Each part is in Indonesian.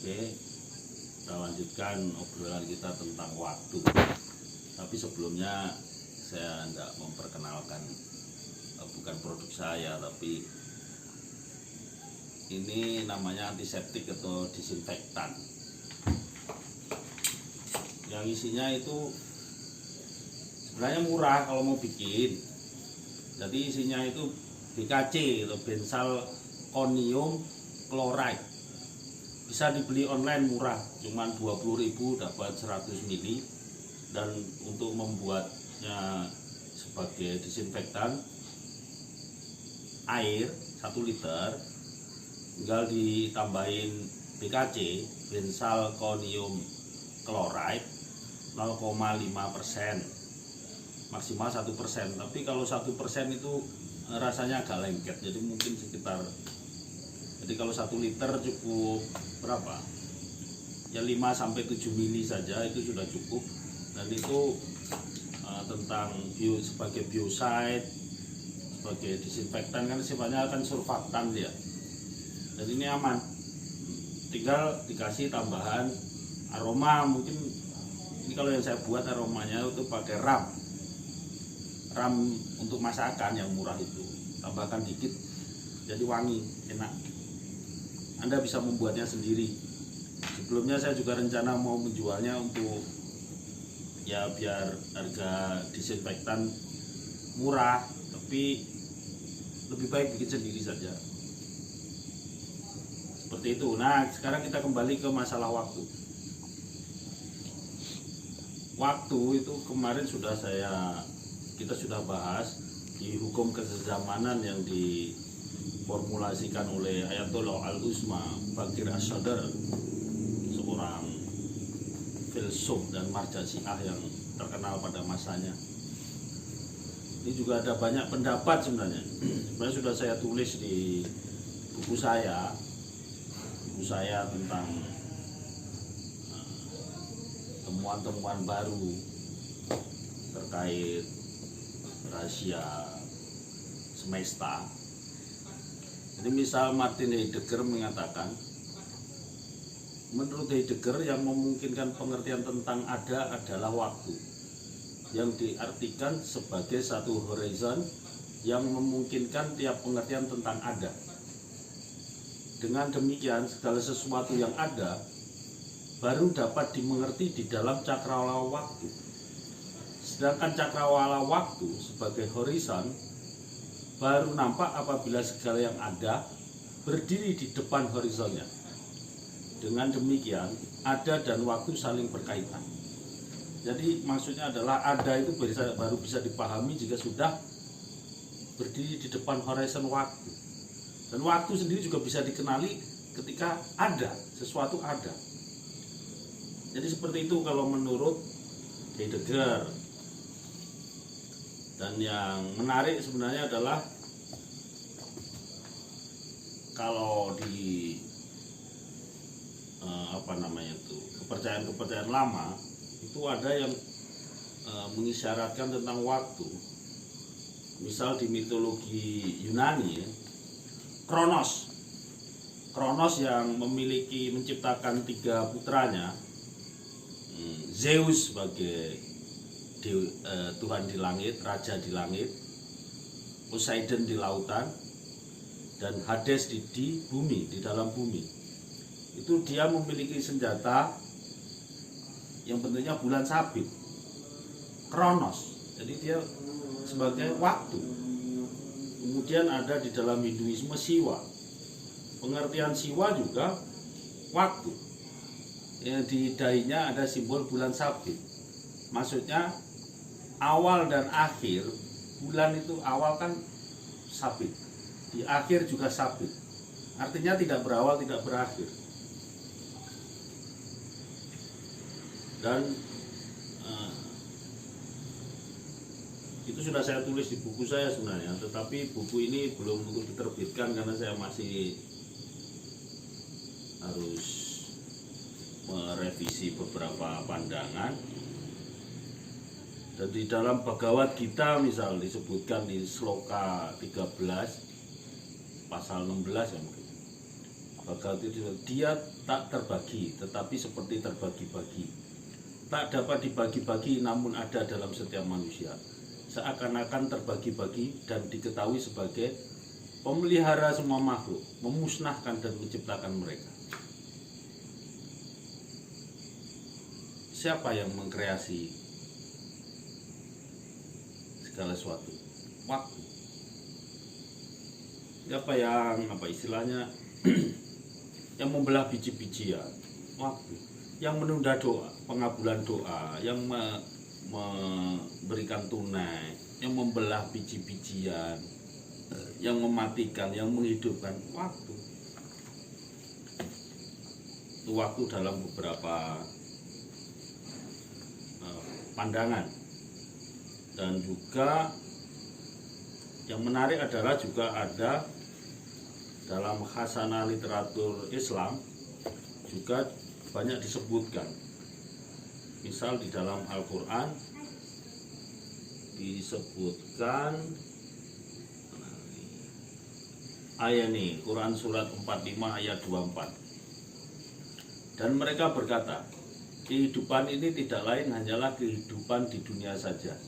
Oke, kita lanjutkan obrolan kita tentang waktu. Tapi sebelumnya saya tidak memperkenalkan, bukan produk saya, tapi ini namanya antiseptik atau disinfektan. Yang isinya itu sebenarnya murah kalau mau bikin. Jadi isinya itu BKC atau benzalkonium chloride. Bisa dibeli online murah, cuman 20.000 dapat 100 ml. Dan untuk membuatnya sebagai disinfektan, air 1 liter tinggal ditambahin BKC benzalkonium chloride 0,5%, maksimal 1%. Tapi kalau 1% itu rasanya agak lengket, jadi mungkin sekitar, jadi kalau 1 liter cukup berapa ya, 5-7 mili saja itu sudah cukup. Dan itu tentang sebagai biocide, sebagai disinfektan, kan sifatnya akan surfaktan dia. Dan ini aman, tinggal dikasih tambahan aroma. Mungkin ini kalau yang saya buat aromanya itu pakai ram untuk masakan yang murah itu, tambahkan dikit jadi wangi, enak. Anda bisa membuatnya sendiri. Sebelumnya saya juga rencana mau menjualnya untuk ya biar harga disinfektan murah, tapi lebih baik bikin sendiri saja. Seperti itu. Nah, sekarang kita kembali ke masalah waktu. Waktu itu kemarin kita sudah bahas di hukum kesezamanan yang diformulasikan oleh Ayatollah Al-Uzma Baqir As-Sadr, seorang filsuf dan marja Syiah yang terkenal pada masanya. Ini juga ada banyak pendapat sebenarnya. Sebenarnya sudah saya tulis di buku saya tentang temuan-temuan baru terkait rahasia semesta. Jadi misal Martin Heidegger mengatakan, menurut Heidegger yang memungkinkan pengertian tentang ada adalah waktu, yang diartikan sebagai satu horizon yang memungkinkan tiap pengertian tentang ada. Dengan demikian segala sesuatu yang ada baru dapat dimengerti di dalam cakrawala waktu. Sedangkan cakrawala waktu sebagai horizon baru nampak apabila segala yang ada berdiri di depan horizonnya. Dengan demikian ada dan waktu saling berkaitan. Jadi maksudnya adalah ada itu baru bisa dipahami jika sudah berdiri di depan horizon waktu. Dan waktu sendiri juga bisa dikenali ketika ada, sesuatu ada. Jadi seperti itu kalau menurut Heidegger. Dan yang menarik sebenarnya adalah kalau di kepercayaan lama itu ada yang mengisyaratkan tentang waktu. Misal di mitologi Yunani, Kronos yang menciptakan 3 putranya, Zeus sebagai Tuhan di langit, raja di langit, Poseidon di lautan, dan Hades di bumi, di dalam bumi. Itu dia memiliki senjata yang bentuknya bulan sabit, Kronos. Jadi dia sebagai waktu. Kemudian ada di dalam Hinduisme Siwa. Pengertian Siwa juga waktu. Yang di dainya ada simbol bulan sabit. Maksudnya awal dan akhir. Bulan itu awal kan sabit, di akhir juga sabit. Artinya tidak berawal, tidak berakhir. Dan itu sudah saya tulis di buku saya sebenarnya, tetapi buku ini belum untuk diterbitkan karena saya masih harus merevisi beberapa pandangan. Dan di dalam Bhagavad Gita misal disebutkan di sloka 13 pasal 16 ya mungkin, Dia tak terbagi, tetapi seperti terbagi-bagi. Tak dapat dibagi-bagi, namun ada dalam setiap manusia. Seakan-akan terbagi-bagi dan diketahui sebagai pemelihara semua makhluk, memusnahkan dan menciptakan mereka. Siapa yang mengkreasi segala sesuatu? Waktu. Siapa yang istilahnya yang membelah biji-bijian? Waktu. Yang menunda doa, pengabulan doa, yang memberikan tunai, yang membelah biji-bijian, yang mematikan, yang menghidupkan. Waktu. Waktu dalam beberapa pandangan. Dan juga yang menarik adalah juga ada dalam khasanah literatur Islam juga banyak disebutkan. Misal di dalam Al-Quran disebutkan ayat ini, Quran surat 45 ayat 24. Dan mereka berkata, kehidupan ini tidak lain hanyalah kehidupan di dunia saja.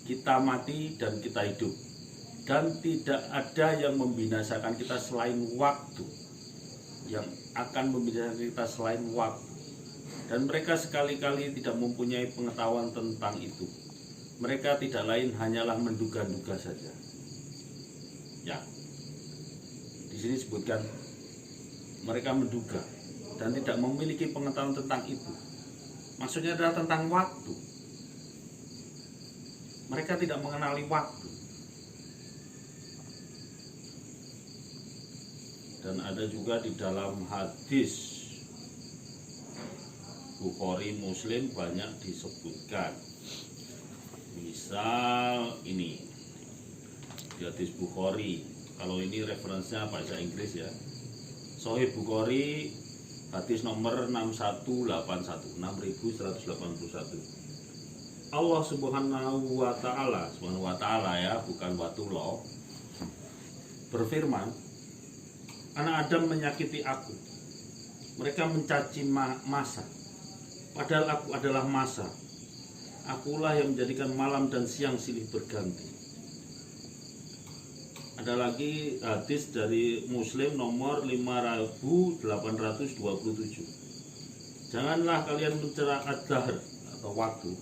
Kita mati dan kita hidup. Dan tidak ada yang membinasakan kita selain waktu. Yang akan membinasakan kita selain waktu. Dan mereka sekali-kali tidak mempunyai pengetahuan tentang itu. Mereka tidak lain hanyalah menduga-duga saja. Ya, di sini disebutkan mereka menduga dan tidak memiliki pengetahuan tentang itu. Maksudnya adalah tentang waktu. Mereka tidak mengenali waktu. Dan ada juga di dalam hadis Bukhari Muslim banyak disebutkan. Misal ini di hadis Bukhari, kalau ini referensinya bahasa Inggris ya. Sahih Bukhari hadis nomor 6181, 6181. Allah Subhanahu wa taala ya, bukan watullah, berfirman, anak Adam menyakiti aku. Mereka mencaci masa. Padahal aku adalah masa. Akulah yang menjadikan malam dan siang silih berganti. Ada lagi hadis dari Muslim nomor 5827. Janganlah kalian mencela ad-dahr atau waktu,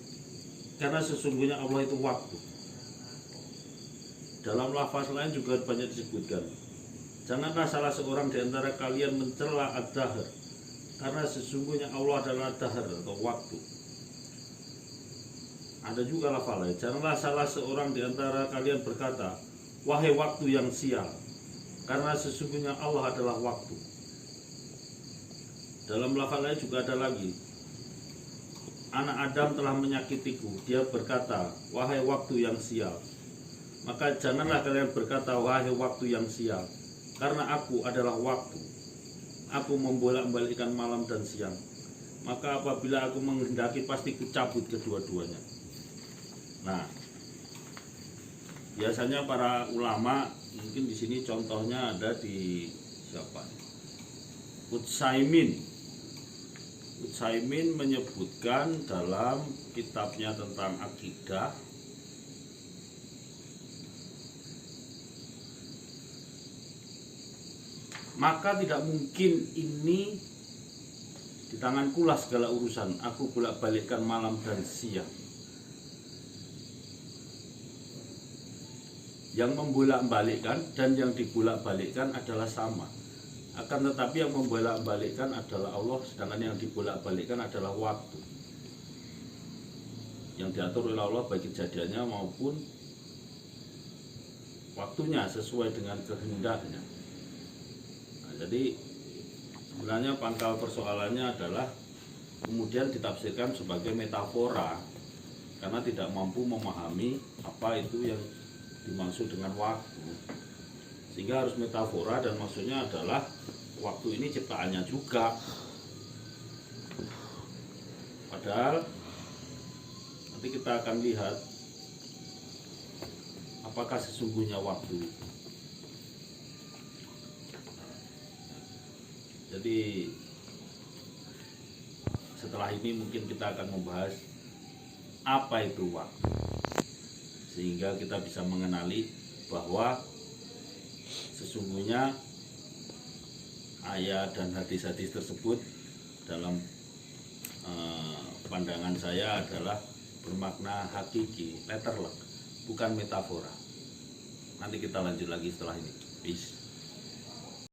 karena sesungguhnya Allah itu waktu. Dalam lafaz lain juga banyak disebutkan, janganlah salah seorang di antara kalian mencela ad-dahr, karena sesungguhnya Allah adalah dahr atau waktu. Ada juga lafaz lain, janganlah salah seorang di antara kalian berkata, wahai waktu yang sial, karena sesungguhnya Allah adalah waktu. Dalam lafaz lain juga ada lagi, anak Adam telah menyakitiku. Dia berkata, wahai waktu yang sial. Maka janganlah kalian berkata, wahai waktu yang sial, karena aku adalah waktu. Aku membolak-balikkan malam dan siang. Maka apabila aku menghendaki, pasti kucabut kedua-duanya. Nah, biasanya para ulama, mungkin di sini contohnya ada di siapa? Utsaimin menyebutkan dalam kitabnya tentang akidah, maka tidak mungkin ini di tangankulah segala urusan, aku bolak-balikkan malam dan siang. Yang membolak-balikkan dan yang dibolak-balikkan adalah sama. Akan tetapi yang membolak-balikkan adalah Allah, sedangkan yang dibolak-balikkan adalah waktu. Yang diatur oleh Allah baik kejadiannya maupun waktunya sesuai dengan kehendaknya. Nah, jadi sebenarnya pangkal persoalannya adalah kemudian ditafsirkan sebagai metafora karena tidak mampu memahami apa itu yang dimaksud dengan waktu, sehingga harus metafora, dan maksudnya adalah waktu ini ciptaannya juga. Padahal nanti kita akan lihat apakah sesungguhnya waktu. Jadi setelah ini mungkin kita akan membahas apa itu waktu, sehingga kita bisa mengenali bahwa sesungguhnya ayat dan hadis-hadis tersebut dalam pandangan saya adalah bermakna hakiki, letterlek, bukan metafora. Nanti kita lanjut lagi setelah ini. Peace.